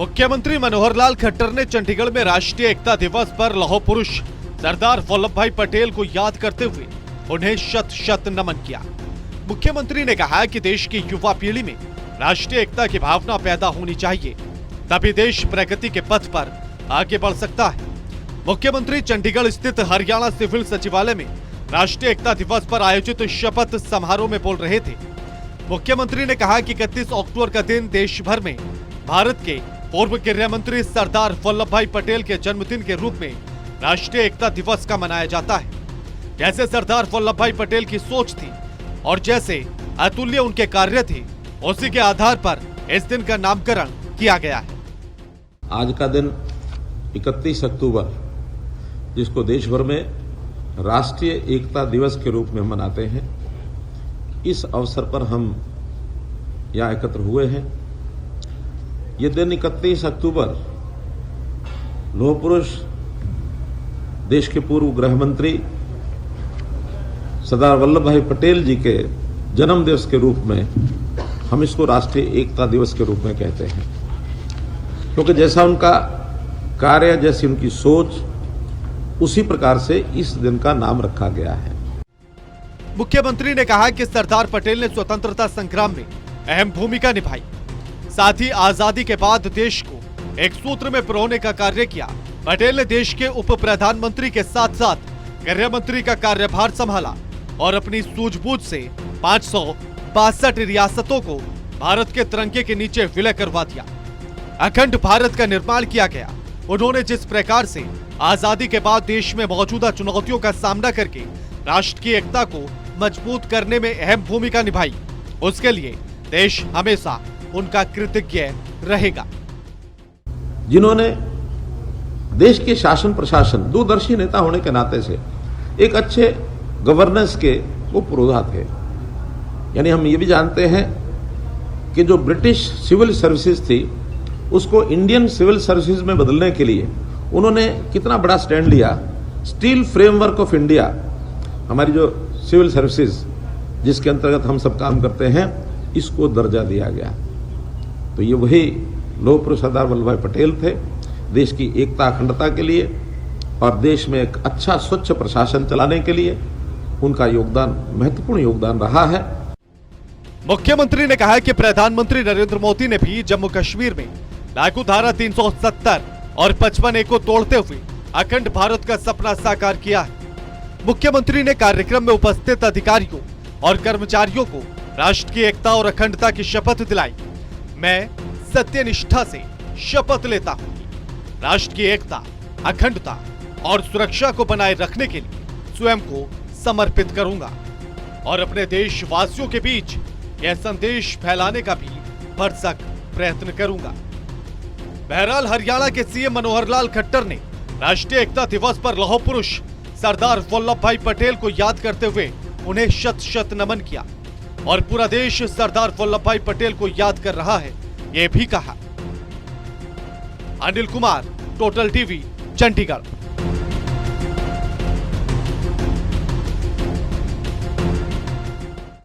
मुख्यमंत्री मनोहर लाल खट्टर ने चंडीगढ़ में राष्ट्रीय एकता दिवस पर लौह पुरुष सरदार वल्लभ भाई पटेल को याद करते हुए उन्हें शत शत नमन किया। मुख्यमंत्री ने कहा कि देश की युवा पीढ़ी में राष्ट्रीय एकता की भावना पैदा होनी चाहिए, तभी देश प्रगति के पथ पर आगे बढ़ सकता है। मुख्यमंत्री चंडीगढ़ स्थित हरियाणा सिविल सचिवालय में राष्ट्रीय एकता दिवस पर आयोजित शपथ समारोह में बोल रहे थे। मुख्यमंत्री ने कहा कि 31 अक्टूबर का दिन देश भर में भारत के पूर्व गृह मंत्री सरदार वल्लभ भाई पटेल के जन्मदिन के रूप में राष्ट्रीय एकता दिवस का मनाया जाता है। जैसे सरदार वल्लभ भाई पटेल की सोच थी और जैसे अतुल्य उनके कार्य थे, उसी के आधार पर इस दिन का नामकरण किया गया है। आज का दिन 31 अक्टूबर, जिसको देश भर में राष्ट्रीय एकता दिवस के रूप में मनाते हैं, इस अवसर पर हम यहाँ एकत्र हुए हैं। ये दिन 31 अक्टूबर लौह पुरुष देश के पूर्व गृह मंत्री सरदार वल्लभ भाई पटेल जी के जन्म दिवस के रूप में हम इसको राष्ट्रीय एकता दिवस के रूप में कहते हैं, क्योंकि जैसा उनका कार्य, जैसी उनकी सोच, उसी प्रकार से इस दिन का नाम रखा गया है। मुख्यमंत्री ने कहा कि सरदार पटेल ने स्वतंत्रता संग्राम में अहम भूमिका निभाई, साथ ही आजादी के बाद देश को एक सूत्र में पिरोने का कार्य किया। पटेल ने देश के उप प्रधानमंत्री के साथ साथ गृह मंत्री का कार्यभार संभाला और अपनी सूझबूझ से 562 रियासतों को भारत के तिरंगे के नीचे विलय करवा दिया। अखंड भारत का निर्माण किया गया। उन्होंने जिस प्रकार से आजादी के बाद देश में मौजूदा चुनौतियों का सामना करके राष्ट्र की एकता को मजबूत करने में अहम भूमिका निभाई, उसके लिए देश हमेशा उनका कृतज्ञ रहेगा। जिन्होंने देश के शासन प्रशासन, दूरदर्शी नेता होने के नाते से एक अच्छे गवर्नेंस के वो पुरोधा थे। यानी हम ये भी जानते हैं कि जो ब्रिटिश सिविल सर्विसेज थी, उसको इंडियन सिविल सर्विसेज में बदलने के लिए उन्होंने कितना बड़ा स्टैंड लिया। स्टील फ्रेमवर्क ऑफ इंडिया, हमारी जो सिविल सर्विसेज जिसके अंतर्गत हम सब काम करते हैं, इसको दर्जा दिया गया। तो ये वही लौह पुरुष सरदार वल्लभ भाई पटेल थे, देश की एकता अखंडता के लिए और देश में एक अच्छा स्वच्छ प्रशासन चलाने के लिए उनका योगदान, महत्वपूर्ण योगदान रहा है। मुख्यमंत्री ने कहा कि प्रधानमंत्री नरेंद्र मोदी ने भी जम्मू कश्मीर में लागू धारा 370 और 55A को तोड़ते हुए अखंड भारत का सपना साकार किया है। मुख्यमंत्री ने कार्यक्रम में उपस्थित अधिकारियों और कर्मचारियों को राष्ट्र की एकता और अखंडता की शपथ दिलाई। मैं सत्यनिष्ठा से शपथ लेता हूं कि राष्ट्र की एकता, अखंडता और सुरक्षा को बनाए रखने के लिए स्वयं को समर्पित करूंगा और अपने देशवासियों के बीच यह संदेश फैलाने का भी भरसक प्रयत्न करूंगा। बहरहाल हरियाणा के सीएम मनोहर लाल खट्टर ने राष्ट्रीय एकता दिवस पर लौह पुरुष सरदार वल्लभ भाई पटेल को याद करते हुए उन्हें शत शत नमन किया और पूरा देश सरदार वल्लभ भाई पटेल को याद कर रहा है, ये भी कहा। Anil Kumar, total TV, Chandigarh.